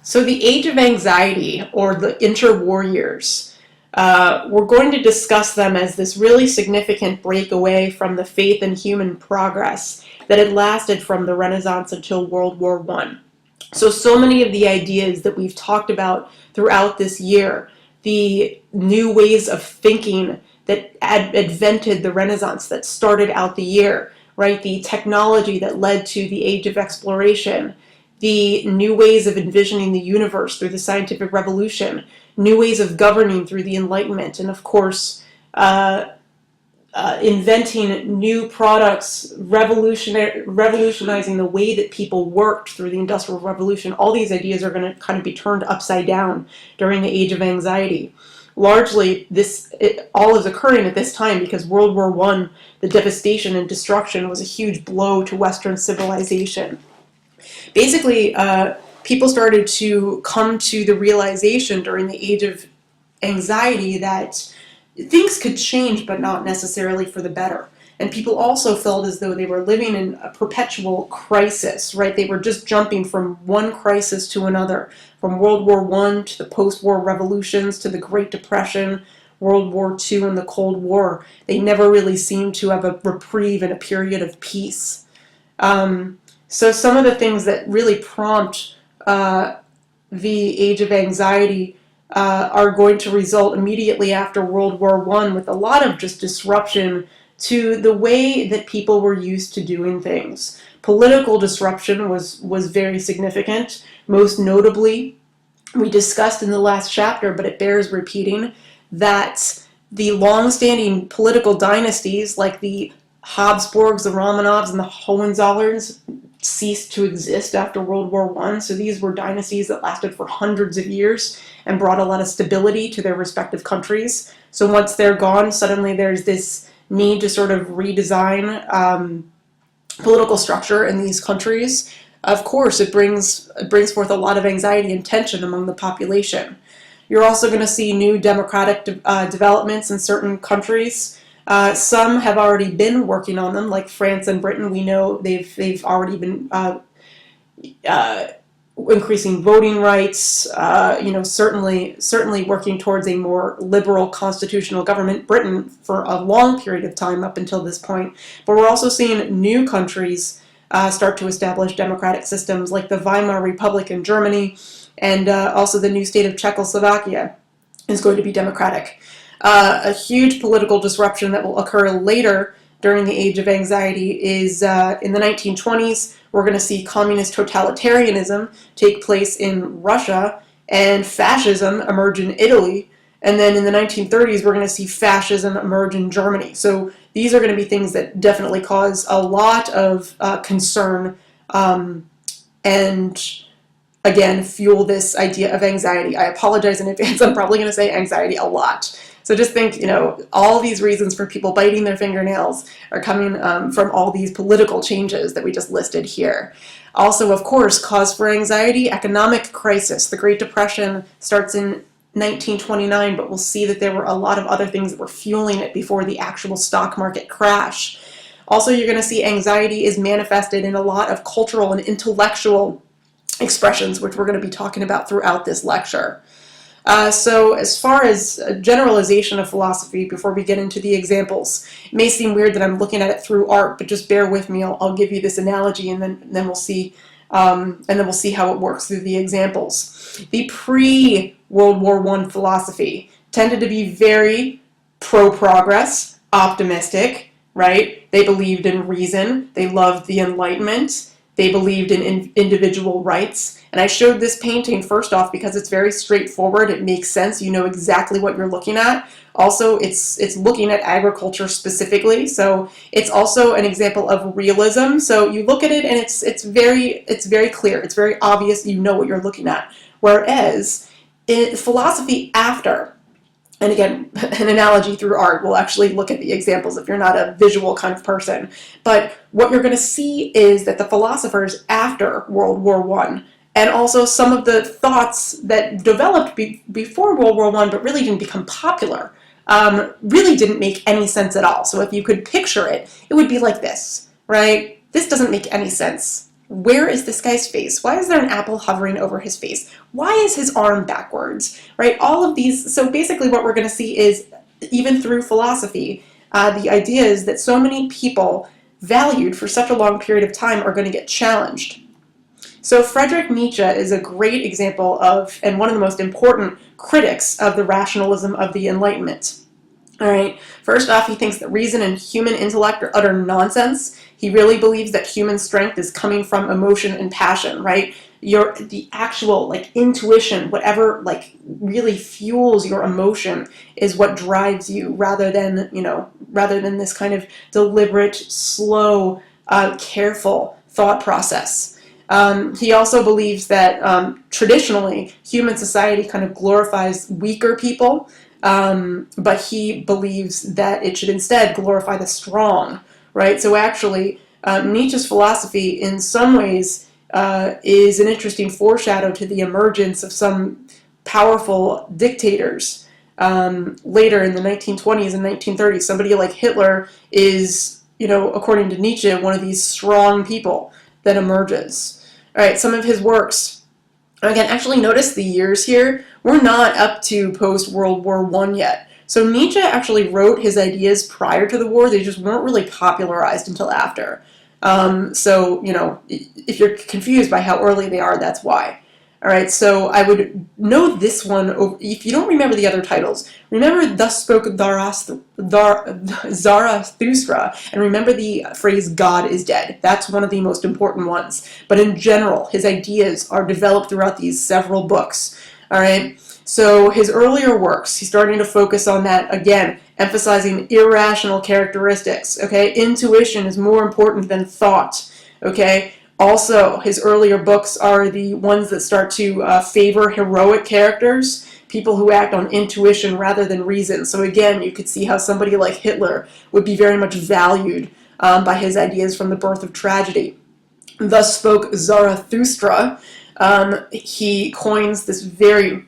So the age of anxiety, or the interwar years, we're going to discuss them as this really significant breakaway from the faith in human progress that had lasted from the Renaissance until World War I. So many of the ideas that we've talked about throughout this year, the new ways of thinking that invented the Renaissance, that started out the year, right? The technology that led to the age of exploration, the new ways of envisioning the universe through the scientific revolution, new ways of governing through the Enlightenment, and of course, inventing new products, revolutionizing the way that people worked through the Industrial Revolution. All these ideas are going to kind of be turned upside down during the age of anxiety. Largely, all is occurring at this time because World War I, the devastation and destruction, was a huge blow to Western civilization. Basically, people started to come to the realization during the age of anxiety that things could change, but not necessarily for the better. And people also felt as though they were living in a perpetual crisis, right? They were just jumping from one crisis to another, from World War I to the post-war revolutions to the Great Depression, World War II, and the Cold War. They never really seemed to have a reprieve and a period of peace. So some of the things that really prompt the age of anxiety are going to result immediately after World War I with a lot of just disruption to the way that people were used to doing things. Political disruption was very significant. Most notably, we discussed in the last chapter, but it bears repeating, that the long-standing political dynasties like the Habsburgs, the Romanovs, and the Hohenzollerns ceased to exist after World War I. So these were dynasties that lasted for hundreds of years and brought a lot of stability to their respective countries. So once they're gone, suddenly there's this need to sort of redesign political structure in these countries. Of course, it brings forth a lot of anxiety and tension among the population. You're also going to see new democratic developments in certain countries. Some have already been working on them, like France and Britain. We know they've already been increasing voting rights. Certainly working towards a more liberal constitutional government. Britain for a long period of time up until this point, but we're also seeing new countries start to establish democratic systems, like the Weimar Republic in Germany, and also the new state of Czechoslovakia is going to be democratic. A huge political disruption that will occur later during the age of anxiety is in the 1920s. We're going to see communist totalitarianism take place in Russia and fascism emerge in Italy. And then in the 1930s, we're going to see fascism emerge in Germany. So these are going to be things that definitely cause a lot of concern and, again, fuel this idea of anxiety. I apologize in advance. I'm probably going to say anxiety a lot. So just think, all these reasons for people biting their fingernails are coming from all these political changes that we just listed here. Also, of course, cause for anxiety, economic crisis. The Great Depression starts in 1929, but we'll see that there were a lot of other things that were fueling it before the actual stock market crash. Also, you're going to see anxiety is manifested in a lot of cultural and intellectual expressions, which we're going to be talking about throughout this lecture. So as far as a generalization of philosophy, before we get into the examples, it may seem weird that I'm looking at it through art, but just bear with me. I'll give you this analogy, and then we'll see, how it works through the examples. The pre-World War I philosophy tended to be very pro-progress, optimistic, right? They believed in reason. They loved the Enlightenment. They believed in individual rights. And I showed this painting first off because it's very straightforward. It makes sense. You know exactly what you're looking at. Also, it's looking at agriculture specifically. So it's also an example of realism. So you look at it and it's very clear. It's very obvious. You know what you're looking at. Whereas in philosophy after, and again, an analogy through art, we'll actually look at the examples if you're not a visual kind of person. But what you're going to see is that the philosophers after World War I, and also some of the thoughts that developed before World War I but really didn't become popular, really didn't make any sense at all. So if you could picture it, it would be like this, right? This doesn't make any sense. Where is this guy's face? Why is there an apple hovering over his face? Why is his arm backwards, right? All of these, so basically what we're going to see is, even through philosophy, the idea is that so many people valued for such a long period of time are going to get challenged. So Friedrich Nietzsche is a great example of, and one of the most important critics of the rationalism of the Enlightenment. All right. First off, he thinks that reason and human intellect are utter nonsense. He really believes that human strength is coming from emotion and passion, right? The actual like intuition, whatever like really fuels your emotion is what drives you, rather than this kind of deliberate, slow, careful thought process. He also believes that traditionally human society kind of glorifies weaker people. But he believes that it should instead glorify the strong, right? So actually, Nietzsche's philosophy in some ways is an interesting foreshadow to the emergence of some powerful dictators. Later in the 1920s and 1930s, somebody like Hitler is, according to Nietzsche, one of these strong people that emerges. All right, some of his works. Again, actually notice the years here. We're not up to post-World War I yet. So Nietzsche actually wrote his ideas prior to the war. They just weren't really popularized until after. So, if you're confused by how early they are, that's why. All right, so I would know this one. If you don't remember the other titles, remember Thus Spoke Zarathustra, and remember the phrase God is dead. That's one of the most important ones. But in general, his ideas are developed throughout these several books. All right, so his earlier works, he's starting to focus on that again, emphasizing irrational characteristics. Okay, intuition is more important than thought. Okay. Also, his earlier books are the ones that start to favor heroic characters, people who act on intuition rather than reason. So again, you could see how somebody like Hitler would be very much valued by his ideas from the birth of tragedy. Thus spoke Zarathustra. He coins this very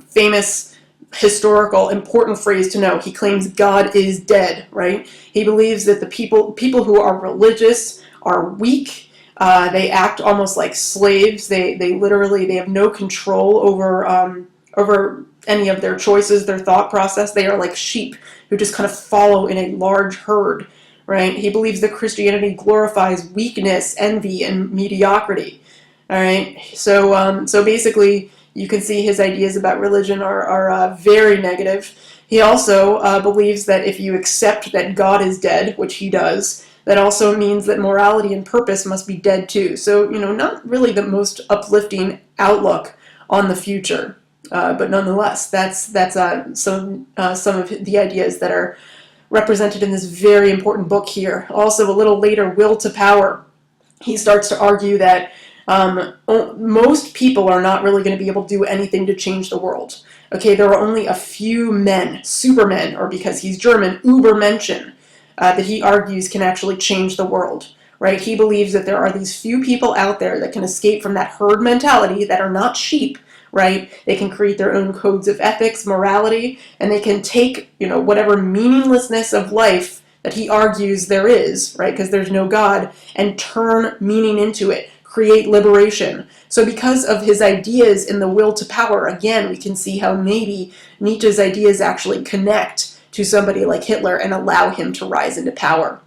famous historical important phrase to know. He claims God is dead, right? He believes that the people who are religious are weak. They act almost like slaves. They have no control over any of their choices, their thought process. They are like sheep who just kind of follow in a large herd, right? He believes that Christianity glorifies weakness, envy, and mediocrity. All right. So basically, you can see his ideas about religion are very negative. He also believes that if you accept that God is dead, which he does, that also means that morality and purpose must be dead too. So, not really the most uplifting outlook on the future, but nonetheless, that's some of the ideas that are represented in this very important book here. Also, a little later, Will to Power. He starts to argue that most people are not really going to be able to do anything to change the world. Okay, there are only a few men, supermen, or because he's German, Übermenschen, that he argues can actually change the world, right? He believes that there are these few people out there that can escape from that herd mentality, that are not sheep, right? They can create their own codes of ethics, morality, and they can take, whatever meaninglessness of life that he argues there is, right? Because there's no God, and turn meaning into it, create liberation. So because of his ideas in the Will to Power, again, we can see how maybe Nietzsche's ideas actually connect to somebody like Hitler and allow him to rise into power.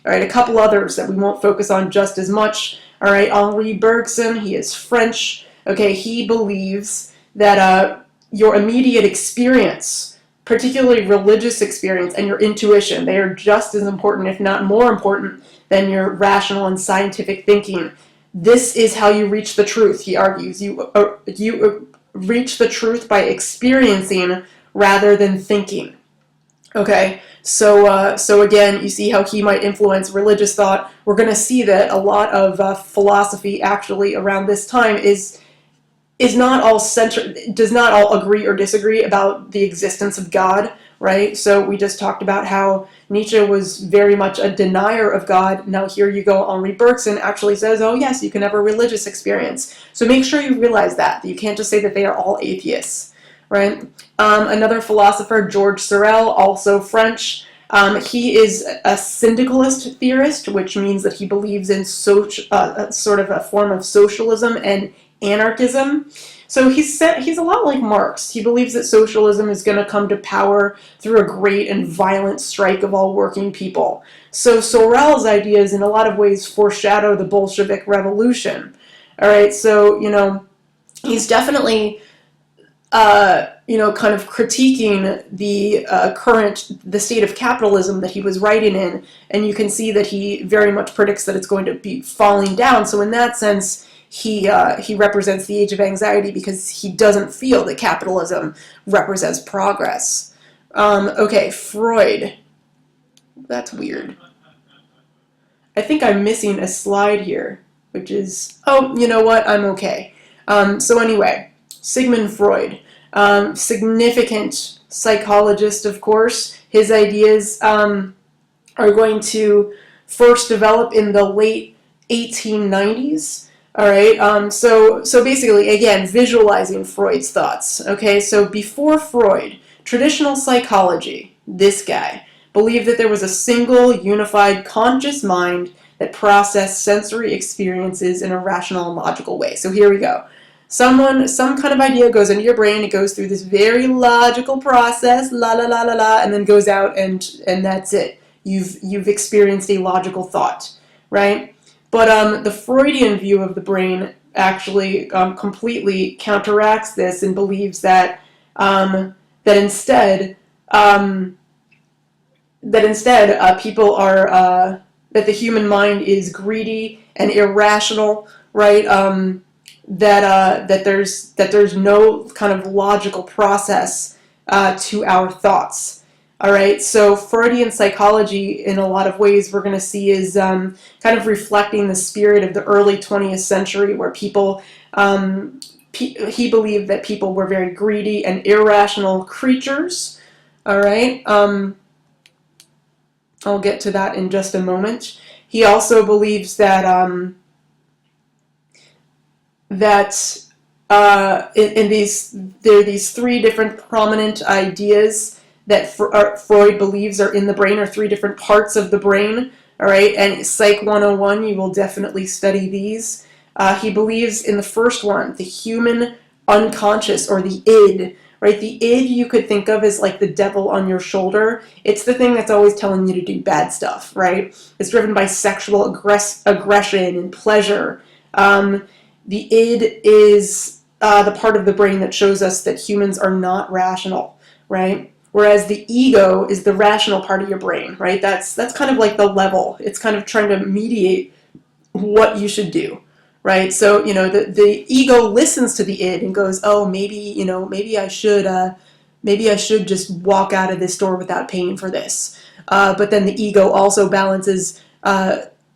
All right, a couple others that we won't focus on just as much. All right, Henri Bergson, he is French. Okay, he believes that your immediate experience, particularly religious experience, and your intuition, they are just as important, if not more important, than your rational and scientific thinking. This is how you reach the truth, he argues. You reach the truth by experiencing rather than thinking. Okay, so again, you see how he might influence religious thought. We're going to see that a lot of philosophy actually around this time is not all does not all agree or disagree about the existence of God, right? So we just talked about how Nietzsche was very much a denier of God. Now here you go, Henri Bergson actually says, oh yes, you can have a religious experience. So make sure you realize that you can't just say that they are all atheists. Right? Another philosopher, George Sorel, also French. He is a syndicalist theorist, which means that he believes in sort of a form of socialism and anarchism. So he's a lot like Marx. He believes that socialism is going to come to power through a great and violent strike of all working people. So Sorel's ideas in a lot of ways foreshadow the Bolshevik Revolution. All right, so, he's definitely kind of critiquing the state of capitalism that he was writing in, and you can see that he very much predicts that it's going to be falling down. So in that sense, he represents the age of anxiety because he doesn't feel that capitalism represents progress. Okay, Freud. That's weird. I think I'm missing a slide here, which is, oh, you know what? I'm okay. So anyway, Sigmund Freud, significant psychologist, of course. His ideas are going to first develop in the late 1890s. All right. So basically, again, visualizing Freud's thoughts. Okay. So before Freud, traditional psychology, this guy believed that there was a single, unified, conscious mind that processed sensory experiences in a rational and logical way. So here we go. Some kind of idea goes into your brain, it goes through this very logical process, la la la la la, and then goes out and that's it. You've experienced a logical thought, right? But the Freudian view of the brain actually completely counteracts this and believes that instead people are that the human mind is greedy and irrational, right? That there's no kind of logical process to our thoughts. All right, so Freudian psychology, in a lot of ways, we're going to see is kind of reflecting the spirit of the early 20th century, where people he believed that people were very greedy and irrational creatures. All right. I'll get to that in just a moment. He also believes that there are these three different prominent ideas that Freud believes are in the brain, or three different parts of the brain. All right, and Psych 101, you will definitely study these. He believes in the first one, the human unconscious, or the id. Right, the id you could think of as like the devil on your shoulder. It's the thing that's always telling you to do bad stuff, right? It's driven by sexual aggression and pleasure. The id is the part of the brain that shows us that humans are not rational, right? Whereas the ego is the rational part of your brain, right? That's kind of like the level. It's kind of trying to mediate what you should do. Right, so the ego listens to the id and goes, oh, maybe I should just walk out of this store without paying for this. But then the ego also balances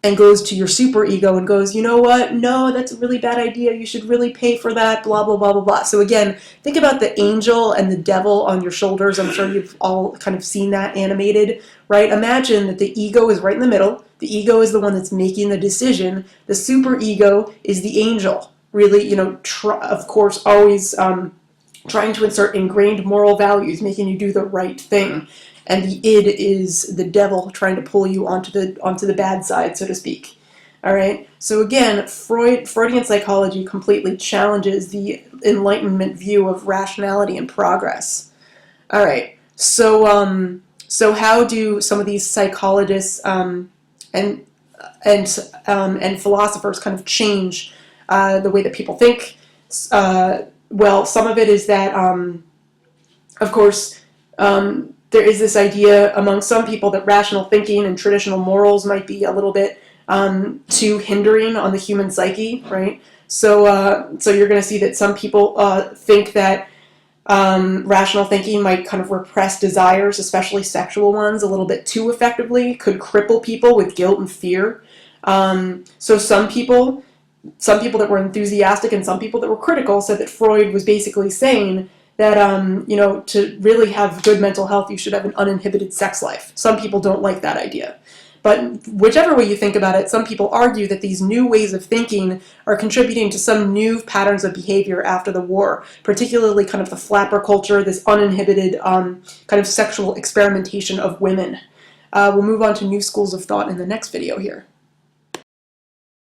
and goes to your super ego and goes, you know what? No, that's a really bad idea. You should really pay for that. Blah blah blah blah blah. So again, think about the angel and the devil on your shoulders. I'm sure you've all kind of seen that animated, right? Imagine that the ego is right in the middle. The ego is the one that's making the decision. The super ego is the angel. Really, of course, always trying to insert ingrained moral values, making you do the right thing. And the id is the devil trying to pull you onto the bad side, so to speak. All right. So again, Freudian psychology completely challenges the Enlightenment view of rationality and progress. All right. So how do some of these psychologists and philosophers kind of change the way that people think? Well, some of it is that, of course, there is this idea among some people that rational thinking and traditional morals might be a little bit too hindering on the human psyche, right? So you're going to see that some people think that rational thinking might kind of repress desires, especially sexual ones, a little bit too effectively, could cripple people with guilt and fear. So some people that were enthusiastic and some people that were critical said that Freud was basically saying that, to really have good mental health, you should have an uninhibited sex life. Some people don't like that idea. But whichever way you think about it, some people argue that these new ways of thinking are contributing to some new patterns of behavior after the war, particularly kind of the flapper culture, this uninhibited kind of sexual experimentation of women. We'll move on to new schools of thought in the next video here.